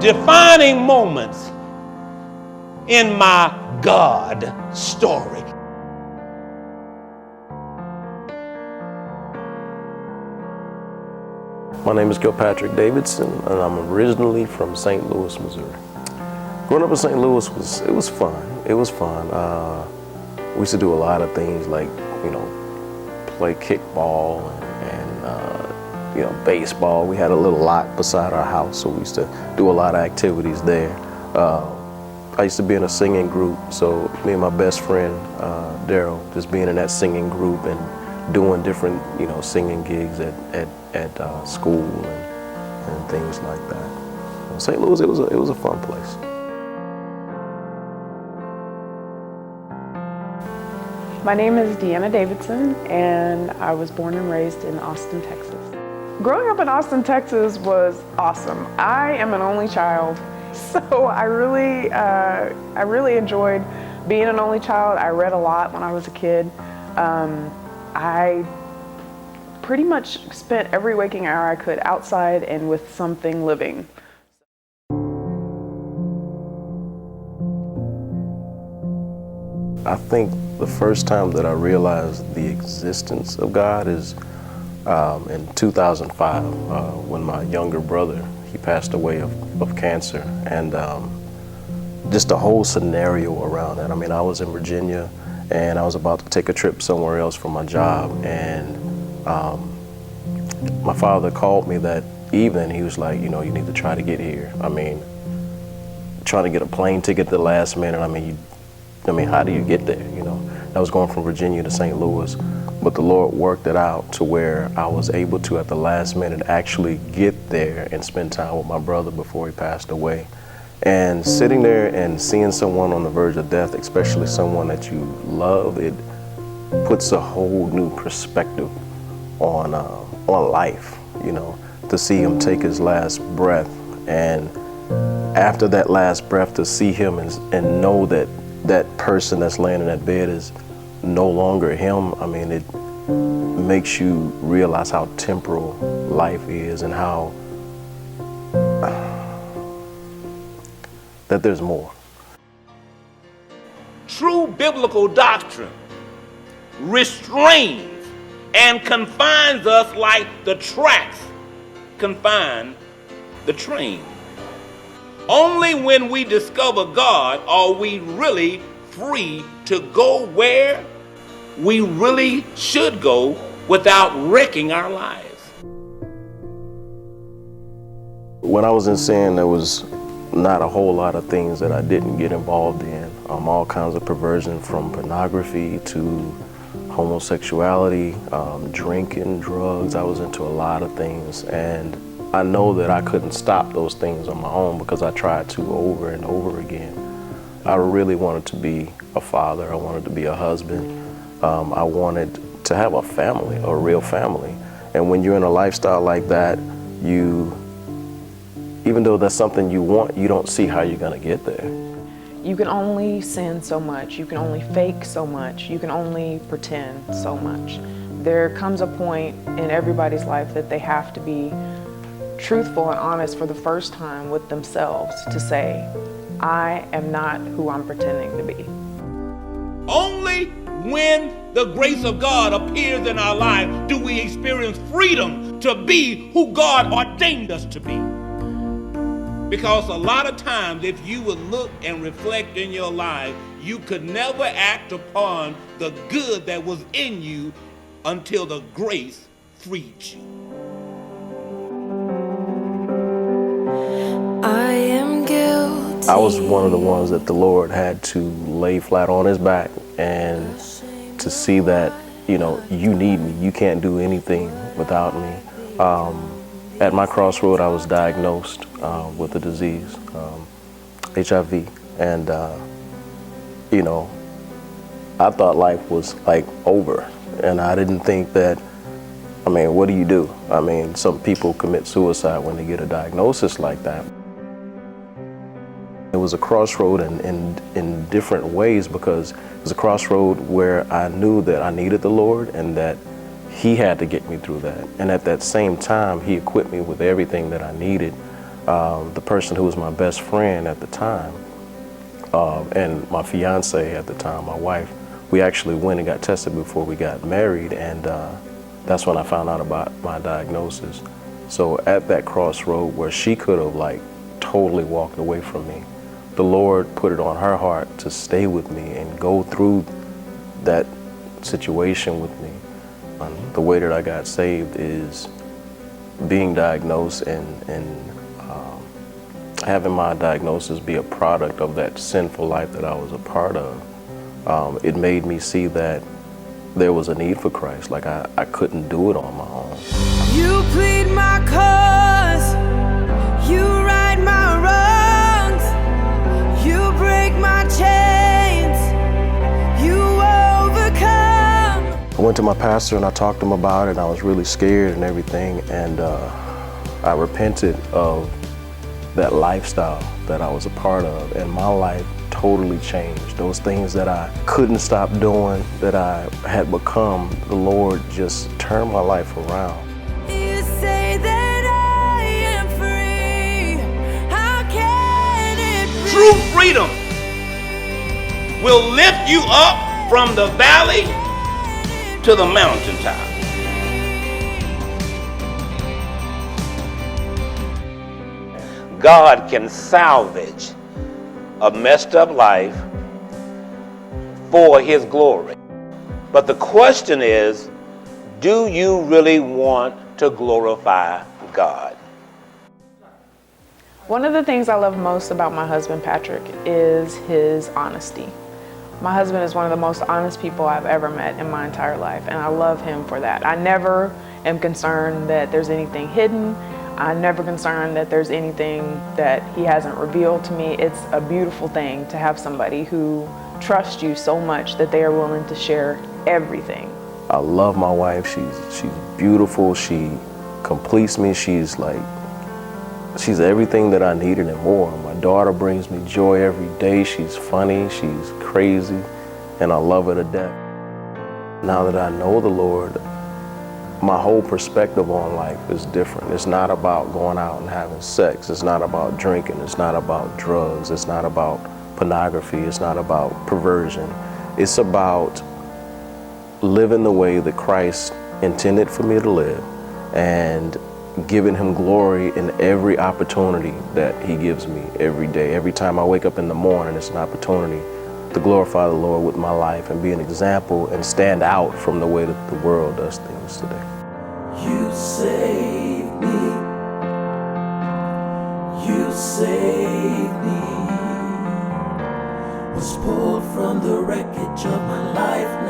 defining moments in my God story. My name is Gilpatrick Davidson, and I'm originally from St. Louis, Missouri. Growing up in St. Louis was fun. It was fun. We used to do a lot of things like, play kickball and baseball. We had a little lot beside our house, so we used to do a lot of activities there. I used to be in a singing group, so me and my best friend, Daryl, just being in that singing group and doing different, singing gigs at school and things like that. St. Louis, it was a fun place. My name is Deanna Davidson, and I was born and raised in Austin, Texas. Growing up in Austin, Texas was awesome. I am an only child, so I really enjoyed being an only child. I read a lot when I was a kid. I pretty much spent every waking hour I could outside and with something living. I think the first time that I realized the existence of God is in 2005 when my younger brother, he passed away of cancer, and just the whole scenario around that. I mean, I was in Virginia and I was about to take a trip somewhere else for my job, and my father called me that evening. He was like, you need to try to get here. I mean, trying to get a plane ticket at the last minute. I mean, how do you get there? I was going from Virginia to St. Louis, but the Lord worked it out to where I was able to, at the last minute, actually get there and spend time with my brother before he passed away. And sitting there and seeing someone on the verge of death, especially someone that you love, it puts a whole new perspective on life, to see him take his last breath. And after that last breath, to see him and know that that person that's laying in that bed is no longer him. I mean, it makes you realize how temporal life is and how that there's more. True biblical doctrine restrains and confines us like the tracks confine the train. Only when we discover God are we really free to go where we really should go without wrecking our lives. When I was in sin, there was not a whole lot of things that I didn't get involved in. All kinds of perversion, from pornography to homosexuality, drinking, drugs. I was into a lot of things, and I know that I couldn't stop those things on my own because I tried to over and over again. I really wanted to be a father. I wanted to be a husband. I wanted to have a family, a real family. And when you're in a lifestyle like that, even though that's something you want, you don't see how you're gonna get there. You can only sin so much. You can only fake so much. You can only pretend so much. There comes a point in everybody's life that they have to be truthful and honest for the first time with themselves to say, I am not who I'm pretending to be. Only when the grace of God appears in our life do we experience freedom to be who God ordained us to be. Because a lot of times, if you would look and reflect in your life, you could never act upon the good that was in you until the grace freed you. I am guilty. I was one of the ones that the Lord had to lay flat on his back and to see that, you need me. You can't do anything without me. At my crossroad, I was diagnosed with a disease, HIV. And, I thought life was like over. And I didn't think that, what do you do? Some people commit suicide when they get a diagnosis like that. It was a crossroad in different ways, because it was a crossroad where I knew that I needed the Lord and that he had to get me through that. And at that same time, he equipped me with everything that I needed the person who was my best friend at the time, and my fiance at the time, my wife, we actually went and got tested before we got married, and that's when I found out about my diagnosis. So at that crossroad where she could have like totally walked away from me, the Lord put it on her heart to stay with me and go through that situation with me. The way that I got saved is being diagnosed and having my diagnosis be a product of that sinful life that I was a part of. It made me see that there was a need for Christ. Like I couldn't do it on my own. You plead my cause, you right my wrongs, you break my chains, you overcome. I went to my pastor and I talked to him about it. I was really scared and everything, and I repented of that lifestyle that I was a part of, and my life totally changed. Those things that I couldn't stop doing, that I had become, the Lord just turned my life around. You say that I am free, how can it be? True freedom will lift you up from the valley to the mountaintop. God can salvage a messed up life for His glory. But the question is, do you really want to glorify God? One of the things I love most about my husband, Patrick, is his honesty. My husband is one of the most honest people I've ever met in my entire life, and I love him for that. I never am concerned that there's anything hidden. I'm never concerned that there's anything that he hasn't revealed to me. It's a beautiful thing to have somebody who trusts you so much that they are willing to share everything. I love my wife. She's beautiful. She completes me. She's everything that I needed and more. My daughter brings me joy every day. She's funny. She's crazy, and I love her to death. Now that I know the Lord, my whole perspective on life is different. It's not about going out and having sex. It's not about drinking. It's not about drugs. It's not about pornography. It's not about perversion. It's about living the way that Christ intended for me to live and giving Him glory in every opportunity that He gives me every day. Every time I wake up in the morning, it's an opportunity to glorify the Lord with my life and be an example and stand out from the way that the world does things today. You saved me. You saved me. Was pulled from the wreckage of my life.